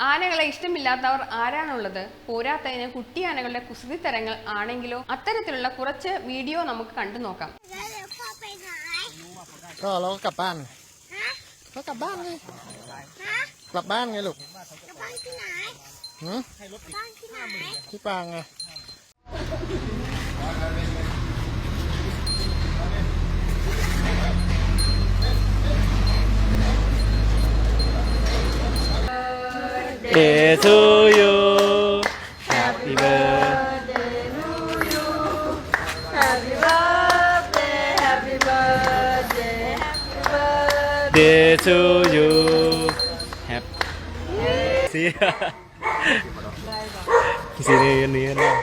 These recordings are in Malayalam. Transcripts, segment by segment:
ആനകളെ ഇഷ്ടമില്ലാത്തവർ ആരാണുള്ളത്? പോരാത്തതിന് കുട്ടി ആനകളുടെ കുസൃതിത്തരങ്ങൾ ആണെങ്കിലോ? അത്തരത്തിലുള്ള കുറച്ച് വീഡിയോ നമുക്ക് കണ്ടു നോക്കാം. ก็เราก็กลับบ้านก็กลับบ้านไงกลับบ้านไงลูก กลับบ้านที่ไหน หืม กลับบ้านที่ไหน ที่ปางไง Day to you, happy birthday to you, happy birthday, happy birthday, happy birthday day to you, happy. See, sini lah.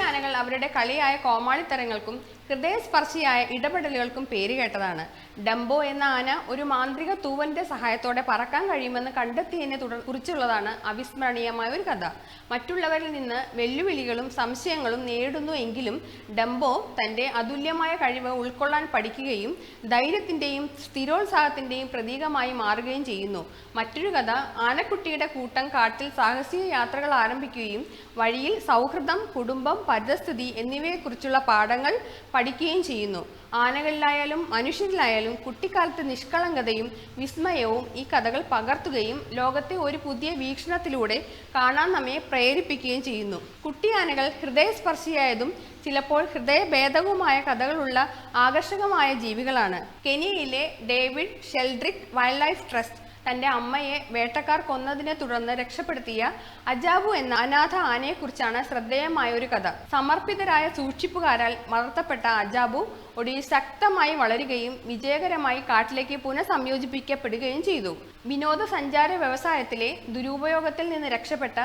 ആനകൾ അവരുടെ കളിയായ കോമാളിത്തരങ്ങൾക്കും ഹൃദയസ്പർശിയായ ഇടപെടലുകൾക്കും പേരുകേട്ടതാണ്. ഡംബോ എന്ന ആന ഒരു മാന്ത്രിക തൂവലിന്റെ സഹായത്തോടെ പറക്കാൻ കഴിയുമെന്ന് കണ്ടെത്തിയതിനെ കുറിച്ചുള്ളതാണ് അവിസ്മരണീയമായ ഒരു കഥ. മറ്റുള്ളവരിൽ നിന്ന് വെല്ലുവിളികളും സംശയങ്ങളും നേരിടുന്നു എങ്കിലും ഡംബോ തന്റെ അതുല്യമായ കഴിവ് ഉൾക്കൊള്ളാൻ പഠിക്കുകയും ധൈര്യത്തിന്റെയും സ്ഥിരോത്സാഹത്തിന്റെയും പ്രതീകമായി മാറുകയും ചെയ്യുന്നു. മറ്റൊരു കഥ, ആനക്കുട്ടിയുടെ കൂട്ടം കാട്ടിൽ സാഹസിക യാത്രകൾ ആരംഭിക്കുകയും വഴിയിൽ സൗഹൃദം, കുടുംബം, പരിസ്ഥിതി എന്നിവയെക്കുറിച്ചുള്ള പാഠങ്ങൾ പഠിക്കുകയും ചെയ്യുന്നു. ആനകളിലായാലും മനുഷ്യരിലായാലും കുട്ടിക്കാലത്ത് നിഷ്കളങ്കതയും വിസ്മയവും ഈ കഥകൾ പകർത്തുകയും ലോകത്തെ ഒരു പുതിയ വീക്ഷണത്തിലൂടെ കാണാൻ നമ്മെ പ്രേരിപ്പിക്കുകയും ചെയ്യുന്നു. കുട്ടിയാനകൾ ഹൃദയസ്പർശിയായതും ചിലപ്പോൾ ഹൃദയഭേദകവുമായ കഥകളുള്ള ആകർഷകമായ ജീവികളാണ്. കെനിയയിലെ ഡേവിഡ് ഷെൽഡ്രിക് വൈൽഡ് ലൈഫ് ട്രസ്റ്റ് തന്റെ അമ്മയെ വേട്ടക്കാർ കൊന്നതിനെ തുടർന്ന് രക്ഷപ്പെടുത്തിയ അജാബു എന്ന അനാഥ ആനയെക്കുറിച്ചാണ് ശ്രദ്ധേയമായ ഒരു കഥ. സമർപ്പിതരായ സൂക്ഷിപ്പുകാരാൽ വളർത്തപ്പെട്ട അജാബു ഒടുവിൽ ശക്തമായി വളരുകയും വിജയകരമായി കാട്ടിലേക്ക് പുനഃസംയോജിപ്പിക്കപ്പെടുകയും ചെയ്തു. വിനോദസഞ്ചാര വ്യവസായത്തിലെ ദുരുപയോഗത്തിൽ നിന്ന് രക്ഷപ്പെട്ട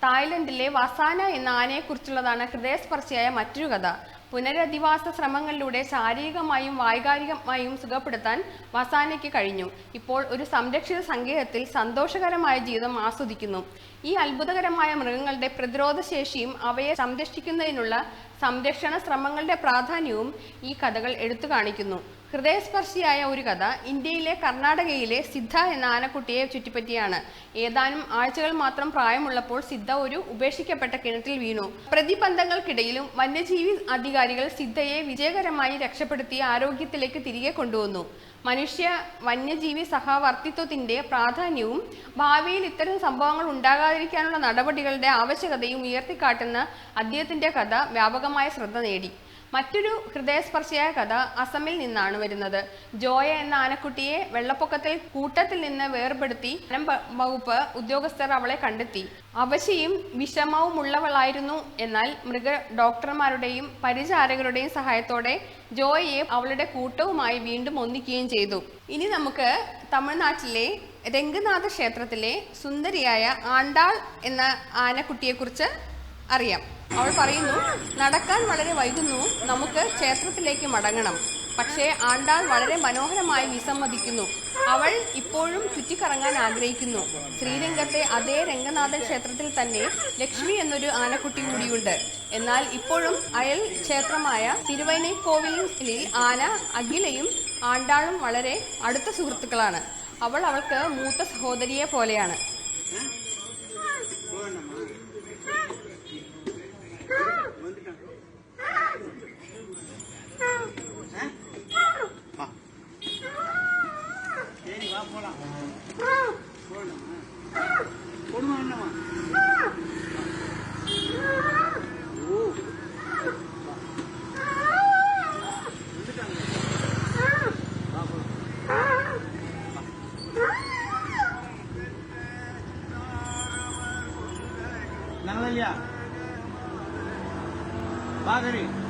തായ്ലൻഡിലെ വസാന എന്ന ആനയെക്കുറിച്ചുള്ളതാണ് ഹൃദയസ്പർശിയായ മറ്റൊരു കഥ. പുനരധിവാസ ശ്രമങ്ങളിലൂടെ ശാരീരികമായും വൈകാരികമായും സുഖപ്പെടുത്താൻ വസാനയ്ക്ക് കഴിഞ്ഞു. ഇപ്പോൾ ഒരു സംരക്ഷിത സങ്കേതത്തിൽ സന്തോഷകരമായ ജീവിതം ആസ്വദിക്കുന്നു. ഈ അത്ഭുതകരമായ മൃഗങ്ങളുടെ പ്രതിരോധശേഷിയും അവയെ സംരക്ഷിക്കുന്നതിനുള്ള സംരക്ഷണ ശ്രമങ്ങളുടെ പ്രാധാന്യവും ഈ കഥകൾ എടുത്തു കാണിക്കുന്നു. ഹൃദയസ്പർശിയായ ഒരു കഥ ഇന്ത്യയിലെ കർണാടകയിലെ സിദ്ധ എന്ന ആനക്കുട്ടിയെ ചുറ്റിപ്പറ്റിയാണ്. ഏതാനും ആഴ്ചകൾ മാത്രം പ്രായമുള്ളപ്പോൾ സിദ്ധ ഒരു ഉപേക്ഷിക്കപ്പെട്ട കിണറ്റിൽ വീണു. പ്രതിബന്ധങ്ങൾക്കിടയിലും വന്യജീവി അധികാരികൾ സിദ്ധയെ വിജയകരമായി രക്ഷപ്പെടുത്തി ആരോഗ്യത്തിലേക്ക് തിരികെ കൊണ്ടുവന്നു. മനുഷ്യ വന്യജീവി സഹവർത്തിത്വത്തിന്റെ പ്രാധാന്യവും ഭാവിയിൽ ഇത്തരം സംഭവങ്ങൾ ഉണ്ടാകാതിരിക്കാനുള്ള നടപടികളുടെ ആവശ്യകതയും ഉയർത്തിക്കാട്ടുന്ന അദ്ദേഹത്തിന്റെ കഥ വ്യാപകമായ ശ്രദ്ധ നേടി. മറ്റൊരു ഹൃദയസ്പർശിയായ കഥ അസമിൽ നിന്നാണ് വരുന്നത്. ജോയ എന്ന ആനക്കുട്ടിയെ വെള്ളപ്പൊക്കത്തിൽ കൂട്ടത്തിൽ നിന്ന് വേർപെടുത്തി വനം വകുപ്പ് ഉദ്യോഗസ്ഥർ അവളെ കണ്ടെത്തി. അവശയും വിഷമവുമുള്ളവളായിരുന്നു. എന്നാൽ ഡോക്ടർമാരുടെയും പരിചാരകരുടെയും സഹായത്തോടെ ജോയയെ അവളുടെ കൂട്ടവുമായി വീണ്ടും ഒന്നിക്കുകയും ചെയ്തു. ഇനി നമുക്ക് തമിഴ്നാട്ടിലെ രംഗനാഥ ക്ഷേത്രത്തിലെ സുന്ദരിയായ ആണ്ടാൾ എന്ന ആനക്കുട്ടിയെക്കുറിച്ച് അറിയാം. അവൾ പറയുന്നു, നടക്കാൻ വളരെ വൈകുന്നു, നമുക്ക് ക്ഷേത്രത്തിലേക്ക് മടങ്ങണം. പക്ഷേ ആണ്ടാൾ വളരെ മനോഹരമായി വിസമ്മതിക്കുന്നു. അവൾ ഇപ്പോഴും ചുറ്റിക്കറങ്ങാൻ ആഗ്രഹിക്കുന്നു. ശ്രീരംഗത്തെ അതേ രംഗനാഥ ക്ഷേത്രത്തിൽ തന്നെ ലക്ഷ്മി എന്നൊരു ആനക്കുട്ടി കൂടിയുണ്ട്. എന്നാൽ ഇപ്പോഴും അയൽ ക്ഷേത്രമായ തിരുവൈനക്കോവിലിൽ ആന അഖിലയും ആണ്ടാളും വളരെ അടുത്ത സുഹൃത്തുക്കളാണ്. അവൾക്ക് മൂത്ത സഹോദരിയെ പോലെയാണ്. Nang Lalia. Bagari.